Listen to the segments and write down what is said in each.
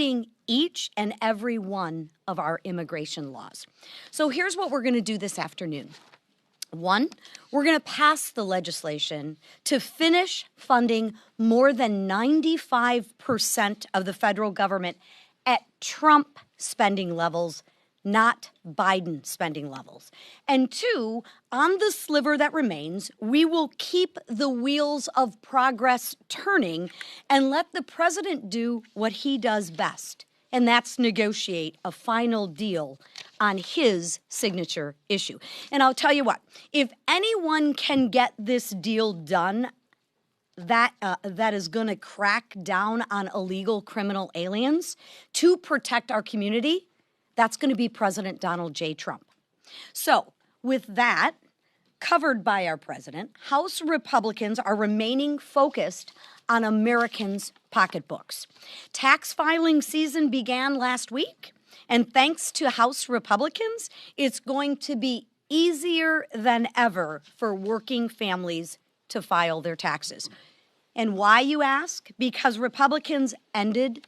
including each and every one of our immigration laws. So here's what we're going to do this afternoon. One, we're going to pass the legislation to finish funding more than 95% of the federal government at Trump spending levels, not Biden spending levels. And two, on the sliver that remains, we will keep the wheels of progress turning and let the president do what he does best, and that's negotiate a final deal on his signature issue. And I'll tell you what, if anyone can get this deal done that is going to crack down on illegal criminal aliens to protect our community, that's going to be President Donald J. Trump. So with that covered by our president, House Republicans are remaining focused on Americans' pocketbooks. Tax filing season began last week, and thanks to House Republicans, it's going to be easier than ever for working families to file their taxes. And why, you ask? Because Republicans expanded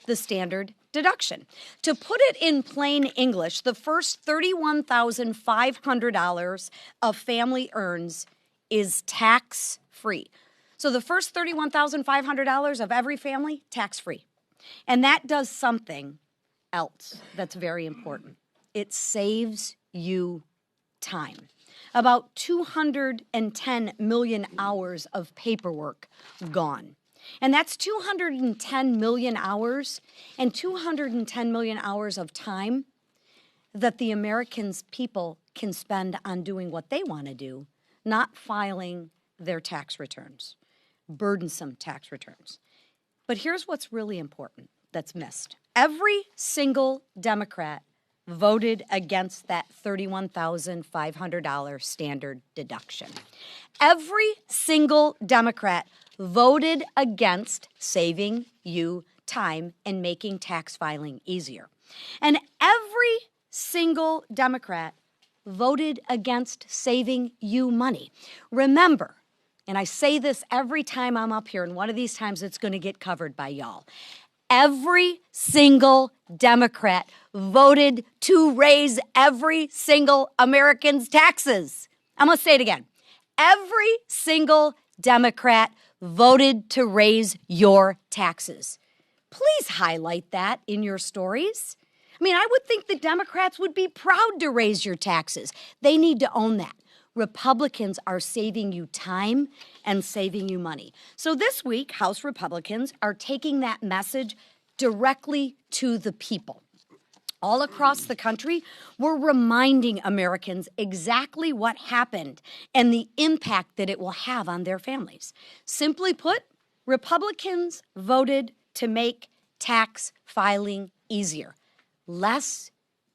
the standard deduction. To put it in plain English, the first $31,500 a family earns is tax-free. So the first $31,500 of every family, tax-free. And that does something else that's very important. It saves you time. About 210 million hours of paperwork gone. And that's 210 million hours and 210 million hours of time that the Americans people can spend on doing what they want to do, not filing their tax returns, burdensome tax returns. But here's what's really important that's missed. Every single Democrat voted against that $31,500 standard deduction. Every single Democrat voted against saving you time and making tax filing easier. And every single Democrat voted against saving you money. Remember, and I say this every time I'm up here, and one of these times it's going to get covered by y'all, every single Democrat voted to raise every single American's taxes. I'm going to say it again. Every single Democrat voted to raise your taxes. Please highlight that in your stories. I mean, I would think the Democrats would be proud to raise your taxes. They need to own that. Republicans are saving you time and saving you money. So this week, House Republicans are taking that message directly to the people. All across the country, we're reminding Americans exactly what happened and the impact that it will have on their families. Simply put, Republicans voted to make tax filing easier. Less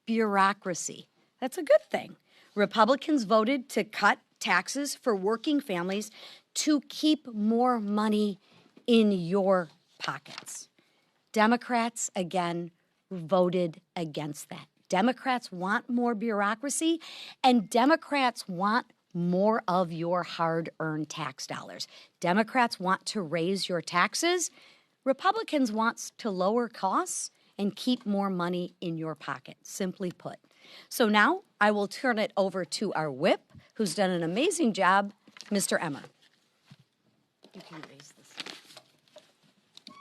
bureaucracy. That's a good thing. Republicans voted to cut taxes for working families to keep more money in your pockets. Democrats, again, voted against that. Democrats want more bureaucracy, and Democrats want more of your hard-earned tax dollars. Democrats want to raise your taxes. Republicans want to lower costs and keep more money in your pocket, simply put. So now I will turn it over to our whip, who's done an amazing job, Mr. Emmer. You can raise this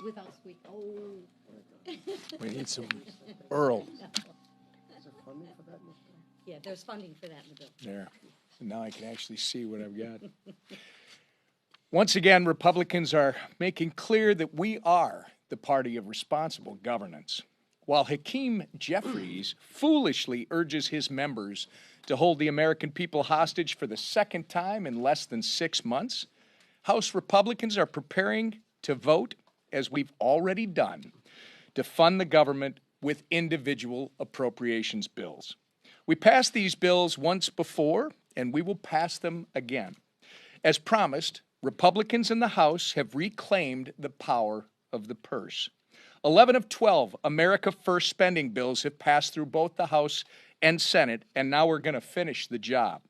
without squeak. Oh. We need some Earl. Is there funding for that in this bill? Yeah, there's funding for that in the bill. There. And now I can actually see what I've got. Once again, Republicans are making clear that we are the party of responsible governance. While Hakeem Jeffries foolishly urges his members to hold the American people hostage for the second time in less than 6 months, House Republicans are preparing to vote, as we've already done, to fund the government with individual appropriations bills. We passed these bills once before, and we will pass them again. As promised, Republicans in the House have reclaimed the power of the purse. 11 of 12 America First spending bills have passed through both the House and Senate, and now we're going to finish the job.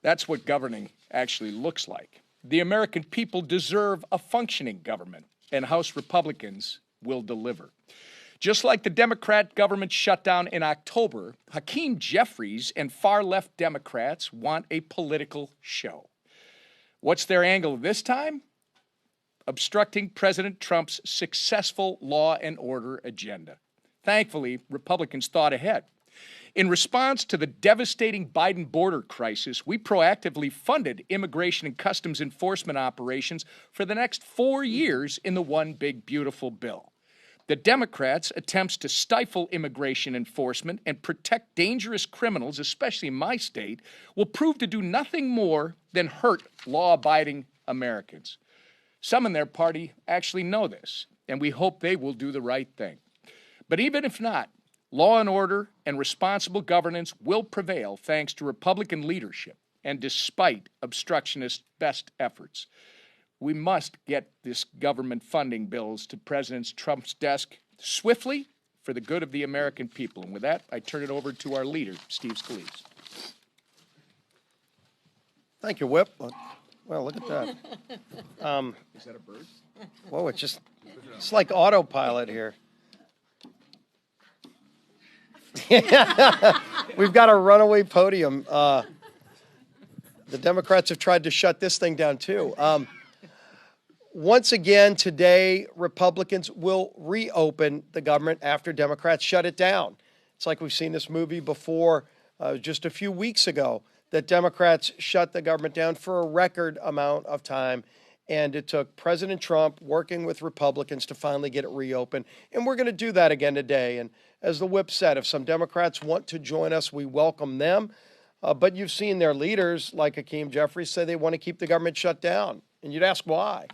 That's what governing actually looks like. The American people deserve a functioning government, and House Republicans will deliver. Just like the Democrat government shutdown in October, Hakeem Jeffries and far-left Democrats want a political show. What's their angle this time? Obstructing President Trump's successful law and order agenda. Thankfully, Republicans thought ahead. In response to the devastating Biden border crisis, we proactively funded immigration and customs enforcement operations for the next 4 years in the One Big Beautiful Bill. The Democrats' attempts to stifle immigration enforcement and protect dangerous criminals, especially in my state, will prove to do nothing more than hurt law-abiding Americans. Some in their party actually know this, and we hope they will do the right thing. But even if not, law and order and responsible governance will prevail thanks to Republican leadership and despite obstructionist best efforts. We must get this government funding bills to President Trump's desk swiftly for the good of the American people. And with that, I turn it over to our leader, Steve Scalise. Thank you, Whip. Well, look at that. Is that a bird? Whoa, it's like autopilot here. We've got a runaway podium. The Democrats have tried to shut this thing down, too. Once again, today, Republicans will reopen the government after Democrats shut it down. It's like we've seen this movie before, just a few weeks ago, that Democrats shut the government down for a record amount of time. And it took President Trump working with Republicans to finally get it reopened. And we're going to do that again today. And as the whip said, if some Democrats want to join us, we welcome them. But you've seen their leaders, like Hakeem Jeffries, say they want to keep the government shut down. And you'd ask why.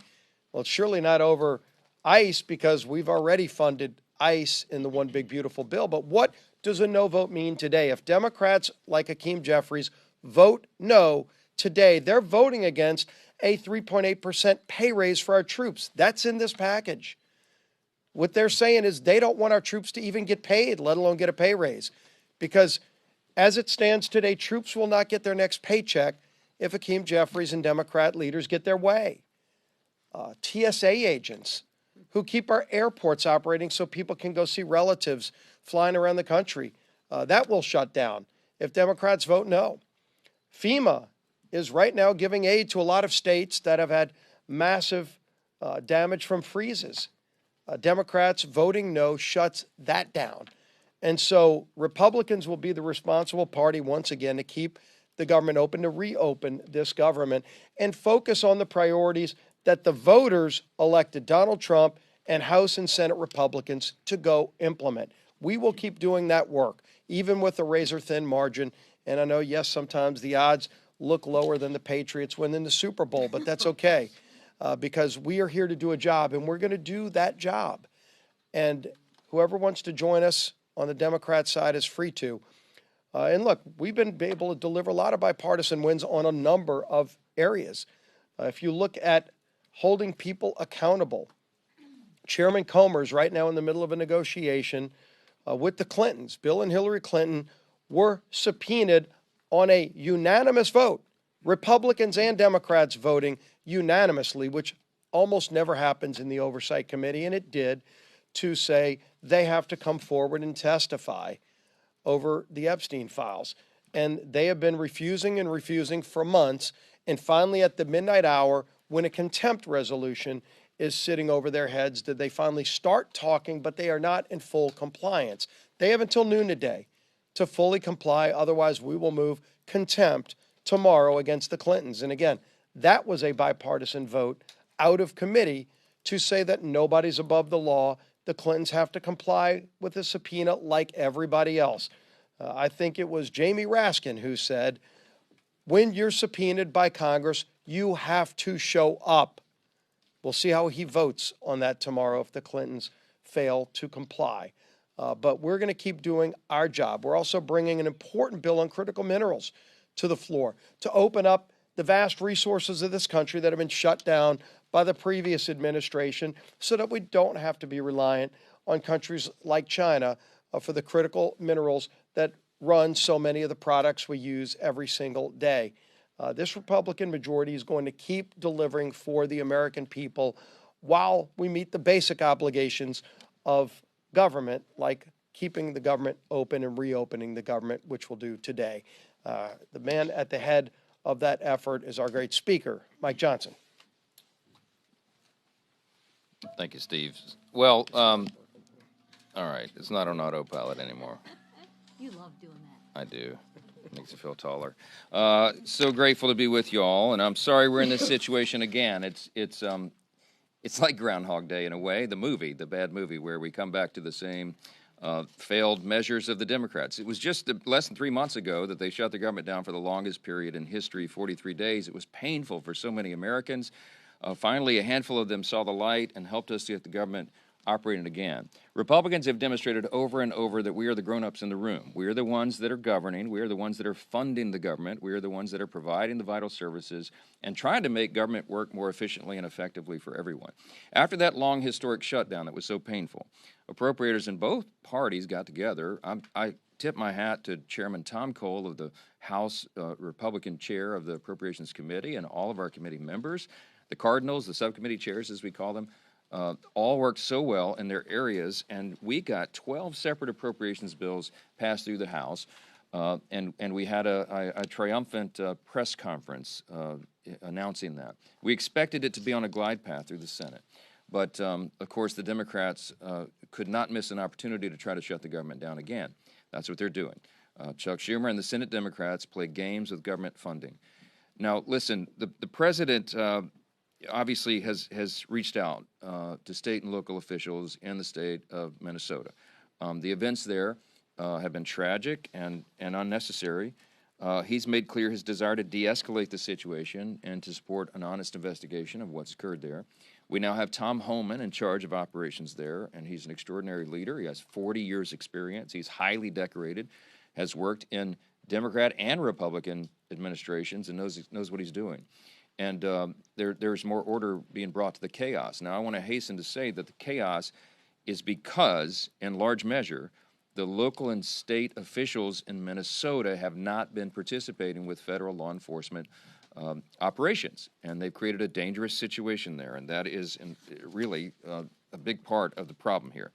Well, it's surely not over ICE because we've already funded ICE in the One Big Beautiful Bill. But what does a no vote mean today? If Democrats like Hakeem Jeffries vote no today, they're voting against a 3.8% pay raise for our troops. That's in this package. What they're saying is they don't want our troops to even get paid, let alone get a pay raise. Because as it stands today, troops will not get their next paycheck if Hakeem Jeffries and Democrat leaders get their way. TSA agents who keep our airports operating so people can go see relatives flying around the country, that will shut down if Democrats vote no. FEMA is right now giving aid to a lot of states that have had massive damage from freezes. Democrats voting no shuts that down. And so Republicans will be the responsible party once again to keep the government open, to reopen this government and focus on the priorities that the voters elected Donald Trump and House and Senate Republicans to go implement. We will keep doing that work, even with a razor-thin margin. And I know, yes, sometimes the odds look lower than the Patriots winning the Super Bowl, but that's okay because we are here to do a job, and we're going to do that job. And whoever wants to join us on the Democrat side is free to. And look, we've been able to deliver a lot of bipartisan wins on a number of areas. If you look at holding people accountable, Chairman Comer's right now in the middle of a negotiation with the Clintons. Bill and Hillary Clinton were subpoenaed on a unanimous vote, Republicans and Democrats voting unanimously, which almost never happens in the Oversight Committee, and it did, to say they have to come forward and testify over the Epstein files. And they have been refusing and refusing for months, and finally at the midnight hour, when a contempt resolution is sitting over their heads, did they finally start talking, but they are not in full compliance. They have until noon today to fully comply. Otherwise, we will move contempt tomorrow against the Clintons. And again, that was a bipartisan vote out of committee to say that nobody's above the law. The Clintons have to comply with a subpoena like everybody else. I think it was Jamie Raskin who said, when you're subpoenaed by Congress, you have to show up. We'll see how he votes on that tomorrow if the Clintons fail to comply. But we're going to keep doing our job. We're also bringing an important bill on critical minerals to the floor to open up the vast resources of this country that have been shut down by the previous administration so that we don't have to be reliant on countries like China for the critical minerals that run so many of the products we use every single day. This Republican majority is going to keep delivering for the American people while we meet the basic obligations of government, like keeping the government open and reopening the government, which we'll do today. The man at the head of that effort is our great speaker, Mike Johnson. Thank you, Steve. Well, all right, it's not on autopilot anymore. You love doing that. I do. Makes you feel taller. So grateful to be with you all, and I'm sorry we're in this situation again. It's like Groundhog Day in a way, the bad movie, where we come back to the same failed measures of the Democrats. It was just less than 3 months ago that they shut the government down for the longest period in history, 43 days. It was painful for so many Americans. Finally, a handful of them saw the light and helped us to get the government operating again. Republicans have demonstrated over and over that we are the grown-ups in the room. We are the ones that are governing. We are the ones that are funding the government. We are the ones that are providing the vital services and trying to make government work more efficiently and effectively for everyone. After that long historic shutdown that was so painful, appropriators in both parties got together. I tip my hat to Chairman Tom Cole of the House Republican chair of the Appropriations Committee and all of our committee members, the Cardinals, the subcommittee chairs as we call them, all worked so well in their areas, and we got 12 separate appropriations bills passed through the House, and we had a triumphant press conference announcing that. We expected it to be on a glide path through the Senate, but of course the Democrats could not miss an opportunity to try to shut the government down again. That's what they're doing. Chuck Schumer and the Senate Democrats play games with government funding. Now, listen, the president obviously has reached out to state and local officials in the state of Minnesota. The events there have been tragic and unnecessary. He's made clear his desire to de-escalate the situation and to support an honest investigation of what's occurred there. We now have Tom Homan in charge of operations there, and he's an extraordinary leader. He has 40 years experience. He's highly decorated, has worked in Democrat and Republican administrations, and knows what he's doing. And there's more order being brought to the chaos. Now, I want to hasten to say that the chaos is because, in large measure, the local and state officials in Minnesota have not been participating with federal law enforcement operations, and they've created a dangerous situation there, and that is really a big part of the problem here.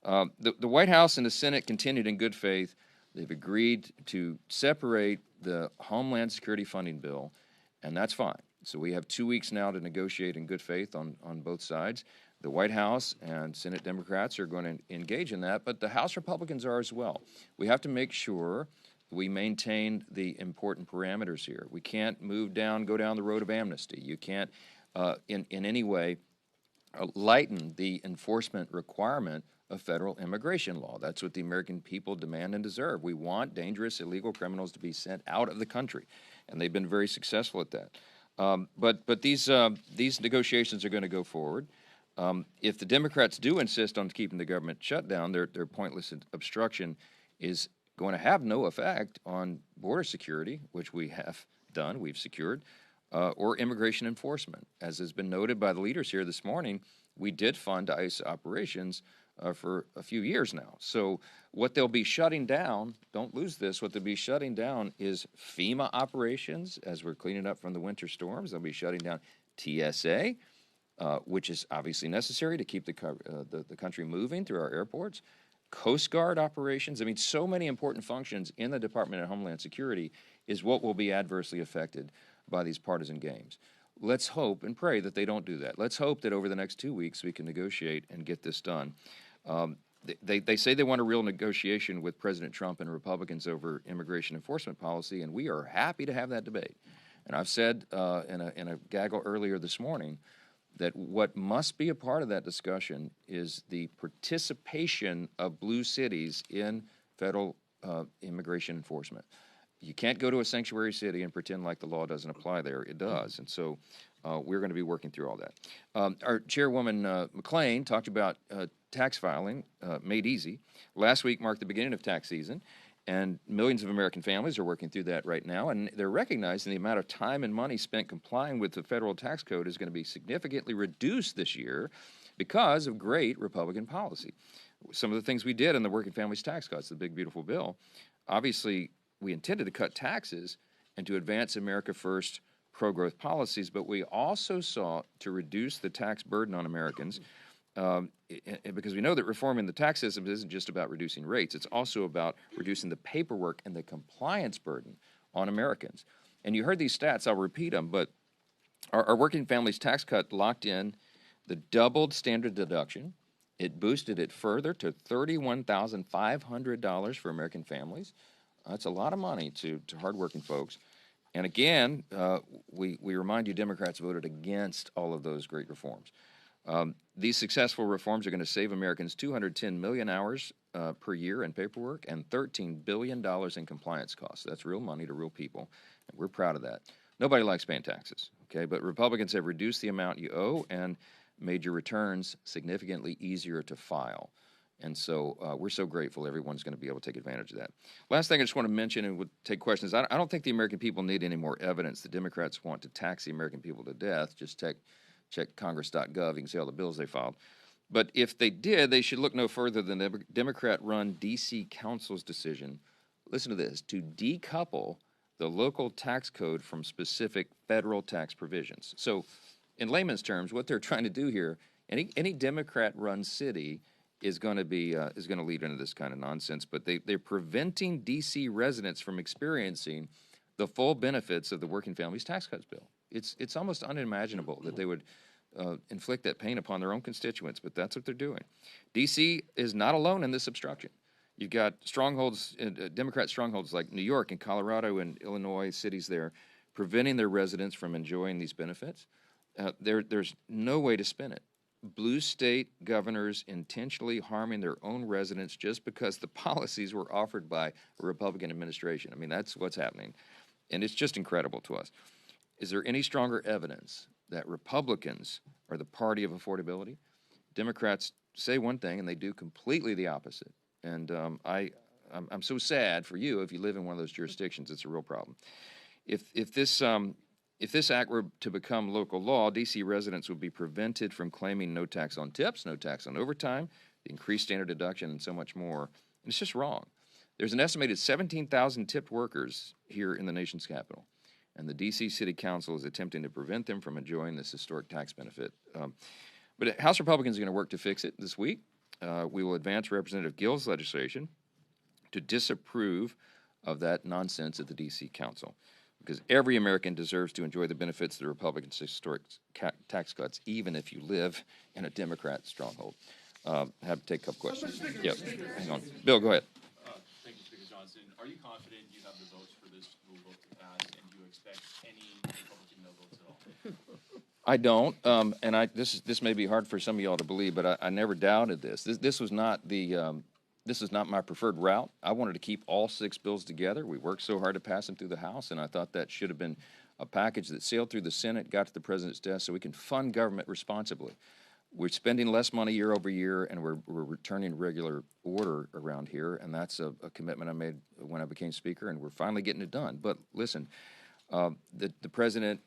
The White House and the Senate continued in good faith. They've agreed to separate the Homeland Security funding bill, and that's fine. So we have 2 weeks now to negotiate in good faith on both sides. The White House and Senate Democrats are going to engage in that, but the House Republicans are as well. We have to make sure we maintain the important parameters here. We can't go down the road of amnesty. You can't, in any way, lighten the enforcement requirement of federal immigration law. That's what the American people demand and deserve. We want dangerous illegal criminals to be sent out of the country, and they've been very successful at that. But these negotiations are going to go forward. If the Democrats do insist on keeping the government shut down, their pointless obstruction is going to have no effect on border security, which we have done, we've secured, or immigration enforcement. As has been noted by the leaders here this morning, we did fund ICE operations for a few years now. So what they'll be shutting down, don't lose this, what they'll be shutting down is FEMA operations as we're cleaning up from the winter storms. They'll be shutting down TSA, which is obviously necessary to keep the country moving through our airports. Coast Guard operations. I mean, so many important functions in the Department of Homeland Security is what will be adversely affected by these partisan games. Let's hope and pray that they don't do that. Let's hope that over the next 2 weeks we can negotiate and get this done. They say they want a real negotiation with President Trump and Republicans over immigration enforcement policy, and we are happy to have that debate. And I've said in a gaggle earlier this morning that what must be a part of that discussion is the participation of blue cities in federal immigration enforcement. You can't go to a sanctuary city and pretend like the law doesn't apply there. It does. And so we're going to be working through all that. Our chairwoman McClain talked about tax filing made easy. Last week marked the beginning of tax season, and millions of American families are working through that right now, and they're recognizing the amount of time and money spent complying with the federal tax code is going to be significantly reduced this year because of great Republican policy. Some of the things we did in the Working Families Tax Cuts, the big, beautiful bill, obviously we intended to cut taxes and to advance America First pro-growth policies, but we also sought to reduce the tax burden on Americans because we know that reforming the tax system isn't just about reducing rates. It's also about reducing the paperwork and the compliance burden on Americans. And you heard these stats, I'll repeat them, but our working families tax cut locked in the doubled standard deduction. It boosted it further to $31,500 for American families. That's a lot of money to hardworking folks. And again, we remind you Democrats voted against all of those great reforms. These successful reforms are going to save Americans 210 million hours per year in paperwork and $13 billion in compliance costs. That's real money to real people, and we're proud of that. Nobody likes paying taxes, okay? But Republicans have reduced the amount you owe and made your returns significantly easier to file. And so we're so grateful everyone's going to be able to take advantage of that. Last thing I just want to mention, and we'll take questions. I don't think the American people need any more evidence that Democrats want to tax the American people to death. Just check congress.gov. You can see all the bills they filed. But if they did, they should look no further than the Democrat-run D.C. Council's decision, listen to this, to decouple the local tax code from specific federal tax provisions. So in layman's terms, what they're trying to do here, any Democrat-run city is going to lead into this kind of nonsense, but they're preventing D.C. residents from experiencing the full benefits of the Working Families Tax Cuts bill. It's almost unimaginable that they would inflict that pain upon their own constituents, but that's what they're doing. D.C. is not alone in this obstruction. You've got strongholds, Democrat strongholds like New York and Colorado and Illinois, cities there, preventing their residents from enjoying these benefits. There's no way to spin it. Blue state governors intentionally harming their own residents just because the policies were offered by a Republican administration. I mean, that's what's happening. And it's just incredible to us. Is there any stronger evidence that Republicans are the party of affordability? Democrats say one thing and they do completely the opposite. And I'm so sad for you if you live in one of those jurisdictions. It's a real problem. If this act were to become local law, D.C. residents would be prevented from claiming no tax on tips, no tax on overtime, the increased standard deduction, and so much more. And it's just wrong. There's an estimated 17,000 tipped workers here in the nation's capital, and the D.C. City Council is attempting to prevent them from enjoying this historic tax benefit. But House Republicans are going to work to fix it this week. We will advance Representative Gill's legislation to disapprove of that nonsense at the D.C. Council, because every American deserves to enjoy the benefits of the Republicans' historic tax cuts, even if you live in a Democrat stronghold. Have to take a couple questions. Yep, hang on. Bill, go ahead. Thank you, Speaker Johnson. Are you confident you have the votes for this rule book to pass, and do you expect any Republican no votes at all? I don't, and this may be hard for some of y'all to believe, but I never doubted this. This was not this is not my preferred route. I wanted to keep all 6 bills together. We worked so hard to pass them through the House, and I thought that should have been a package that sailed through the Senate, got to the president's desk, so we can fund government responsibly. We're spending less money year over year, and we're returning regular order around here, and that's a commitment I made when I became Speaker, and we're finally getting it done. But listen, the president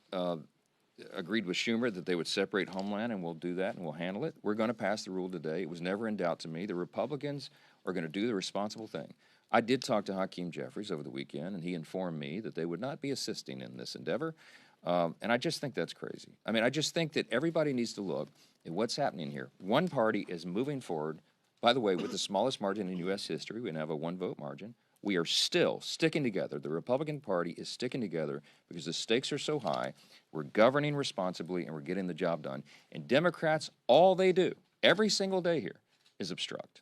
agreed with Schumer that they would separate Homeland, and we'll do that, and we'll handle it. We're going to pass the rule today. It was never in doubt to me. The Republicans are going to do the responsible thing. I did talk to Hakeem Jeffries over the weekend, and he informed me that they would not be assisting in this endeavor, and I just think that's crazy. I mean, I just think that everybody needs to look at what's happening here. One party is moving forward, by the way, with the smallest margin in U.S. history. We have a 1-vote margin. We are still sticking together. The Republican Party is sticking together because the stakes are so high. We're governing responsibly, and we're getting the job done. And Democrats, all they do every single day here is obstruct.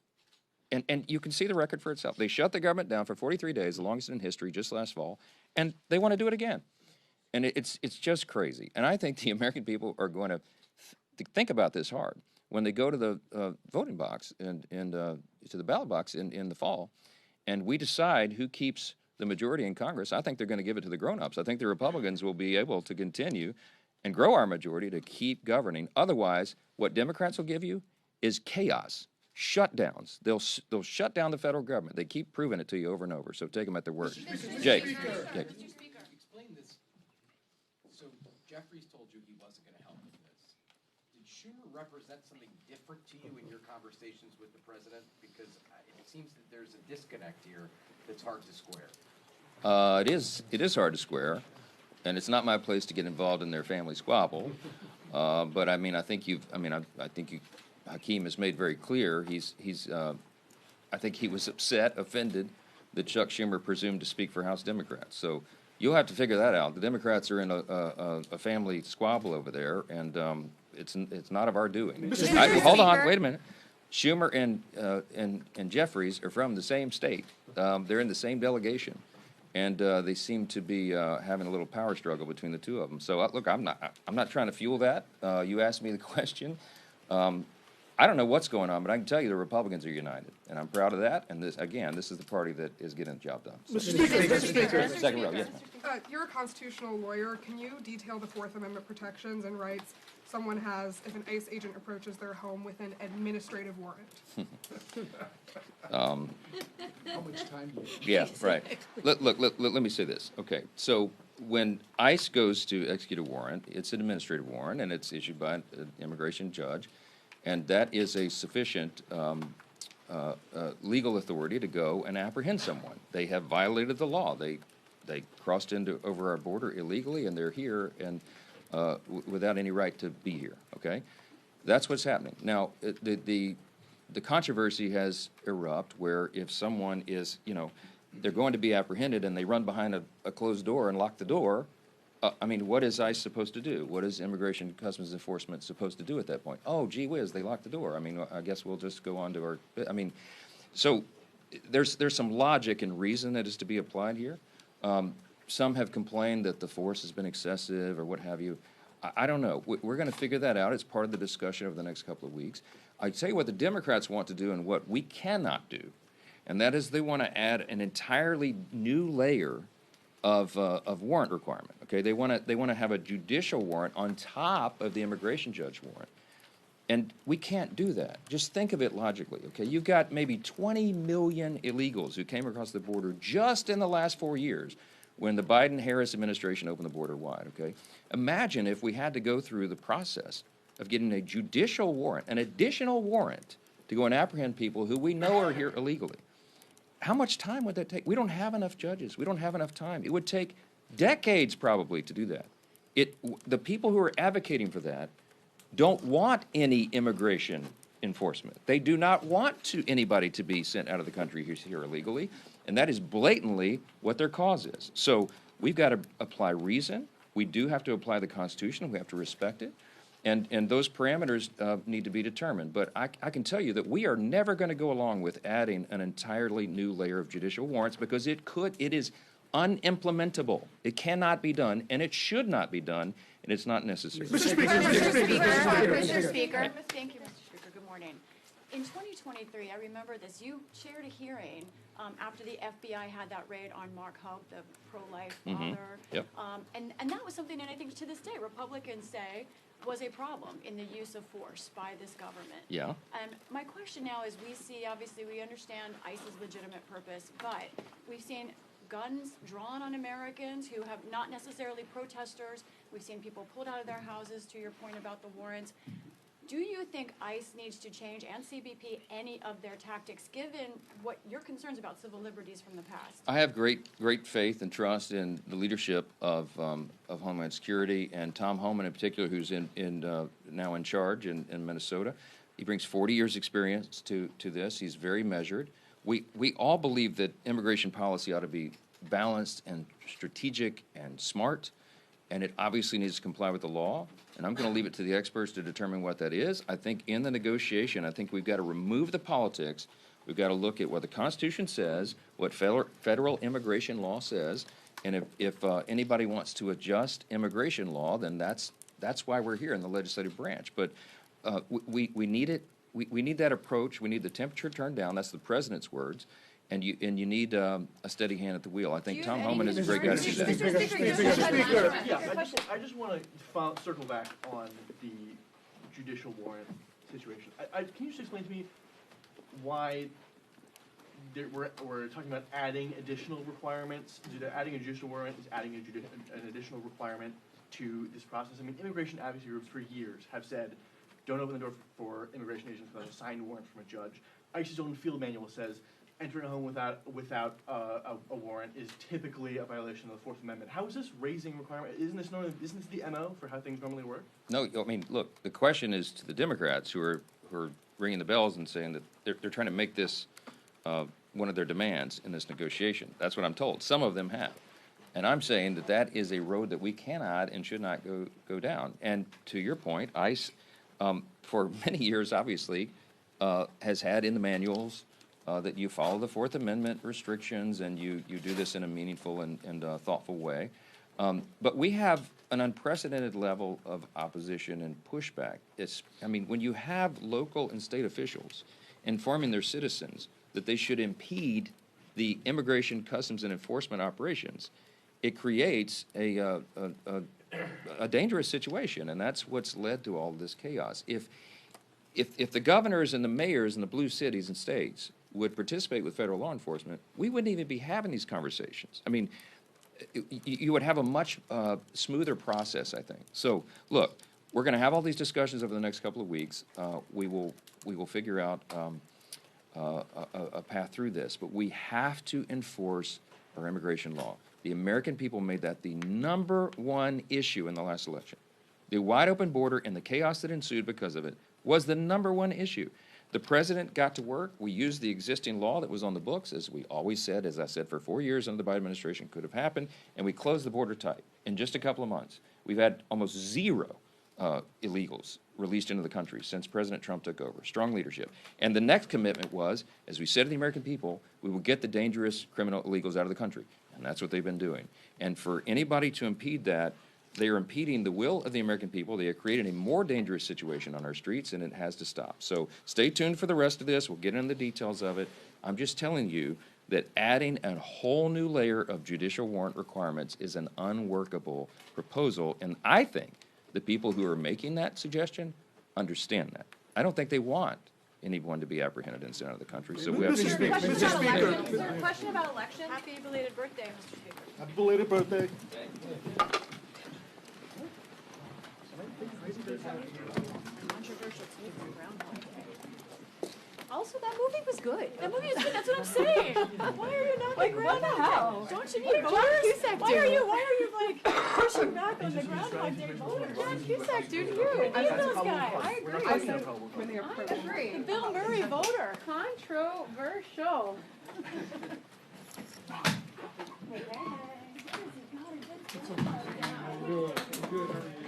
And you can see the record for itself. They shut the government down for 43 days, the longest in history, just last fall, and they want to do it again. And it's just crazy. And I think the American people are going to think about this hard when they go to the voting box and to the ballot box in the fall, and we decide who keeps the majority in Congress. I think they're going to give it to the grown-ups. I think the Republicans will be able to continue and grow our majority to keep governing. Otherwise, what Democrats will give you is chaos, shutdowns. They'll shut down the federal government. They keep proving it to you over and over, so take them at their word. Jake. Explain this. So Jeffries told you he wasn't going to help with this. Did Schumer represent something different to you in your conversations with the president? Because it seems that there's a disconnect here that's hard to square. It is hard to square. and it's not my place to get involved in their family squabble. But I mean, I think Hakeem has made very clear I think he was upset, offended that Chuck Schumer presumed to speak for House Democrats. So you'll have to figure that out. The Democrats are in a family squabble over there, and it's not of our doing. Hold on, wait a minute. Schumer and Jeffries are from the same state. They're in the same delegation, and they seem to be having a little power struggle between the two of them. So look, I'm not trying to fuel that. You asked me the question. I don't know what's going on, but I can tell you the Republicans are united, and I'm proud of that. And this is the party that is getting the job done. So, Mr. Speaker. Second row, yes, ma'am. You're a constitutional lawyer. Can you detail the Fourth Amendment protections and rights someone has if an ICE agent approaches their home with an administrative warrant? How much time do you have? Yeah, right. Let me say this. Okay, so when ICE goes to execute a warrant, it's an administrative warrant, and it's issued by an immigration judge, and that is a sufficient legal authority to go and apprehend someone. They have violated the law. They crossed over our border illegally, and they're here and without any right to be here. Okay, that's what's happening now. The controversy has erupted where if someone is, they're going to be apprehended and they run behind a closed door and lock the door. I mean, what is ICE supposed to do? What is Immigration and Customs Enforcement supposed to do at that point? Oh, gee whiz, they locked the door. I mean, I guess we'll just go on to our. I mean, so there's some logic and reason that is to be applied here. Some have complained that the force has been excessive or what have you. I don't know. We're going to figure that out. It's part of the discussion over the next couple of weeks. I tell you what the Democrats want to do and what we cannot do, and that is they want to add an entirely new layer of warrant requirement. Okay, they want to have a judicial warrant on top of the immigration judge warrant, and we can't do that. Just think of it logically. Okay, you've got maybe 20 million illegals who came across the border just in the last 4 years when the Biden-Harris administration opened the border wide. Okay, imagine if we had to go through the process of getting a judicial warrant, an additional warrant to go and apprehend people who we know are here illegally. How much time would that take? We don't have enough judges. We don't have enough time. It would take decades probably to do that. The people who are advocating for that don't want any immigration enforcement. They do not want anybody to be sent out of the country who's here illegally, and that is blatantly what their cause is. So we've got to apply reason. We do have to apply the Constitution. We have to respect it. And those parameters need to be determined. But I can tell you that we are never going to go along with adding an entirely new layer of judicial warrants because it is unimplementable. It cannot be done, and it should not be done, and it's not necessary. Mr. Speaker. Thank you, Mr. Speaker. Good morning. In 2023, I remember this. You chaired a hearing after the FBI had that raid on Mark Hope, the pro-life father. Yep. And that was something that I think to this day Republicans say was a problem in the use of force by this government. Yeah. And my question now is obviously we understand ICE's legitimate purpose, but we've seen guns drawn on Americans who have not necessarily protesters. We've seen people pulled out of their houses, to your point about the warrants. Do you think ICE needs to change, and CBP, any of their tactics, given what your concerns about civil liberties from the past? I have great faith and trust in the leadership of Homeland Security and Tom Homan in particular, who's now in charge in Minnesota. He brings 40 years' experience to this. He's very measured. We all believe that immigration policy ought to be balanced and strategic and smart, and it obviously needs to comply with the law. And I'm going to leave it to the experts to determine what that is. I think in the negotiation, I think we've got to remove the politics. We've got to look at what the Constitution says, what federal immigration law says, and if anybody wants to adjust immigration law, then that's why we're here in the legislative branch. But we need it. We need that approach. We need the temperature turned down. That's the president's words. And you need a steady hand at the wheel. I think Tom Homan is a great guy to do that. Mr. Speaker. Yeah, I just want to circle back on the judicial warrant situation. Can you just explain to me why we're talking about adding additional requirements? Adding a judicial warrant is adding an additional requirement to this process. I mean, immigration advocacy groups for years have said, don't open the door for immigration agents without a signed warrant from a judge. ICE's own field manual says, entering a home without a warrant is typically a violation of the Fourth Amendment. How is this raising requirement? Isn't this the MO for how things normally work? No, I mean, look, the question is to the Democrats who are ringing the bells and saying that they're trying to make this one of their demands in this negotiation. That's what I'm told. Some of them have. And I'm saying that that is a road that we cannot and should not go down. And to your point, ICE, for many years, obviously, has had in the manuals that you follow the Fourth Amendment restrictions and you do this in a meaningful and thoughtful way. But we have an unprecedented level of opposition and pushback. I mean, when you have local and state officials informing their citizens that they should impede the immigration, customs, and enforcement operations, it creates a dangerous situation, and that's what's led to all this chaos. If the governors and the mayors in the blue cities and states would participate with federal law enforcement, we wouldn't even be having these conversations. I mean, you would have a much smoother process, I think. So, look, we're going to have all these discussions over the next couple of weeks. We will figure out a path through this, but we have to enforce our immigration law. The American people made that the #1 issue in the last election. The wide open border and the chaos that ensued because of it was the #1 issue. The president got to work. We used the existing law that was on the books, as we always said, as I said, for 4 years under the Biden administration could have happened, and we closed the border tight. In just a couple of months, we've had almost zero illegals released into the country since President Trump took over. Strong leadership. And the next commitment was, as we said to the American people, we will get the dangerous criminal illegals out of the country. And that's what they've been doing. And for anybody to impede that, they are impeding the will of the American people. They are creating a more dangerous situation on our streets, and it has to stop. So stay tuned for the rest of this. We'll get into the details of it. I'm just telling you that adding a whole new layer of judicial warrant requirements is an unworkable proposal, and I think the people who are making that suggestion understand that. I don't think they want anyone to be apprehended and sent out of the country. So we have to. Is there a question about election? Happy belated birthday, Mr. Speaker. Happy belated birthday. Controversial take on Groundhog Day. Also, that movie was good. That movie is good. That's what I'm saying. Why are you not like Groundhog Day? Don't you need voters? Why are you like pushing back on the Groundhog Day voters? John Cusack, dude, you need those guys. I agree. I agree. The Bill Murray voter. Controversial. Hey. Good.